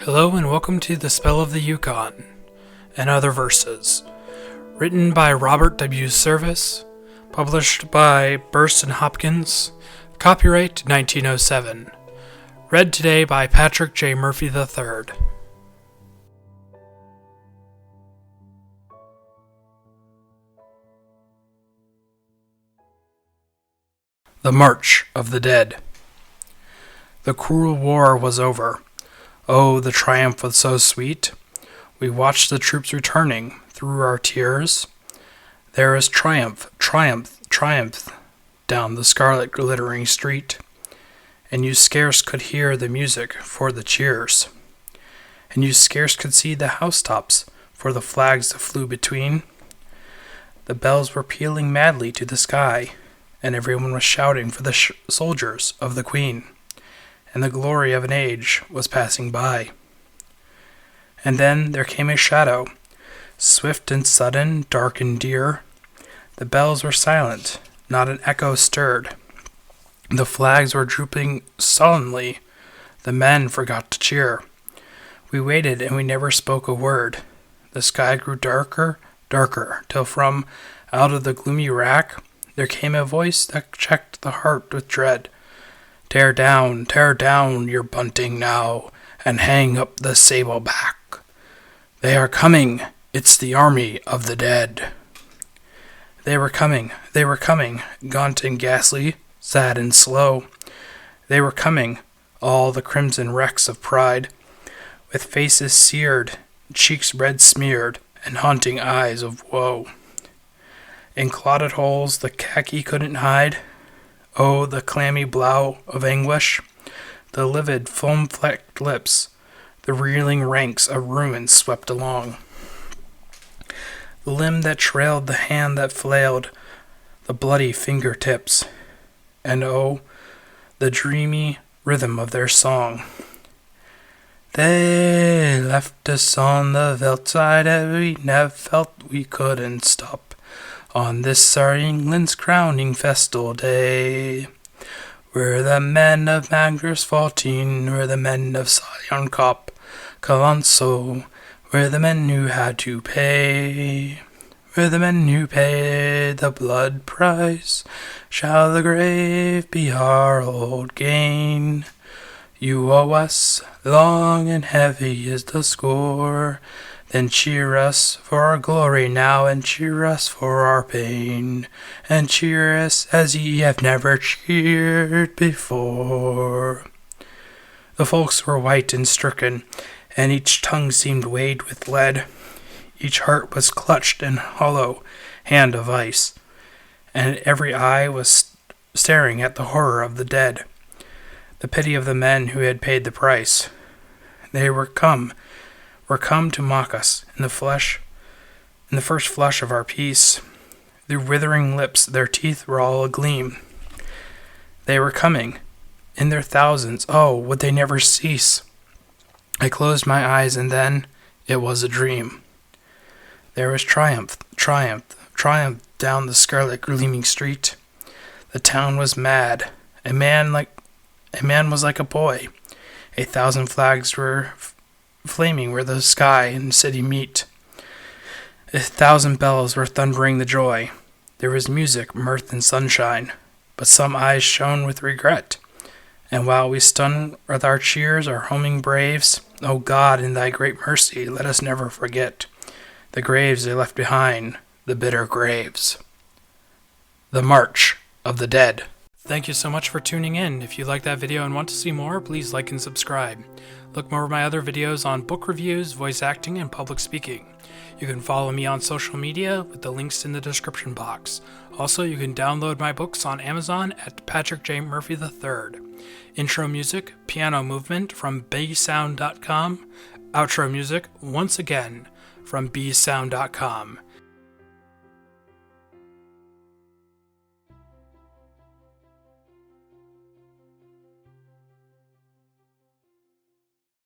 Hello and welcome to The Spell of the Yukon and Other Verses, written by Robert W. Service, published by Burst and Hopkins, copyright 1907, read today by Patrick J. Murphy III. The March of the Dead. The cruel war was over. Oh, the triumph was so sweet. We watched the troops returning through our tears. There is triumph, triumph, triumph down the scarlet glittering street. And you scarce could hear the music for the cheers. And you scarce could see the housetops for the flags that flew between. The bells were pealing madly to the sky, and everyone was shouting for the soldiers of the Queen. And the glory of an age was passing by. And then there came a shadow, swift and sudden, dark and dear. The bells were silent, not an echo stirred. The flags were drooping sullenly, the men forgot to cheer. We waited and we never spoke a word. The sky grew darker, darker, till from out of the gloomy rack there came a voice that checked the heart with dread. Tear down your bunting now, and hang up the sable back. They are coming, it's the army of the dead. They were coming, gaunt and ghastly, sad and slow. They were coming, all the crimson wrecks of pride, with faces seared, cheeks red smeared, and haunting eyes of woe. In clotted holes the khaki couldn't hide. Oh, the clammy brow of anguish, the livid, foam-flecked lips, the reeling ranks of ruins swept along. The limb that trailed, the hand that flailed, the bloody fingertips, and oh, the dreamy rhythm of their song. They left us on the veldside, and we never felt we couldn't stop. On this our England's crowning festal day, we're the men of Magner's 14, we're the men of Sion Cop, Calanso, we're the men who had to pay, we're the men who paid the blood price, shall the grave be our old gain? You owe us, long and heavy is the score. Then cheer us for our glory now, and cheer us for our pain, and cheer us as ye have never cheered before. The folks were white and stricken, and each tongue seemed weighed with lead. Each heart was clutched in hollow hand of ice, and every eye was staring at the horror of the dead, the pity of the men who had paid the price. They were come to mock us in the first flush of our peace. Through withering lips their teeth were all agleam. They were coming, in their thousands, oh, would they never cease? I closed my eyes, and then it was a dream. There was triumph, triumph, triumph down the scarlet gleaming street. The town was mad. A man was like a boy. 1,000 flags were flaming where the sky and city meet. 1,000 bells were thundering the joy. There was music, mirth, and sunshine, but some eyes shone with regret. And while we stun with our cheers, our homing braves, O God, in thy great mercy, let us never forget the graves they left behind, the bitter graves. The March of the Dead. Thank you so much for tuning in. If you like that video and want to see more, please like and subscribe. Look more of my other videos on book reviews, voice acting, and public speaking. You can follow me on social media with the links in the description box. Also, you can download my books on Amazon at Patrick J. Murphy III. Intro music, Piano Movement from bsound.com. Outro music, once again, from bsound.com.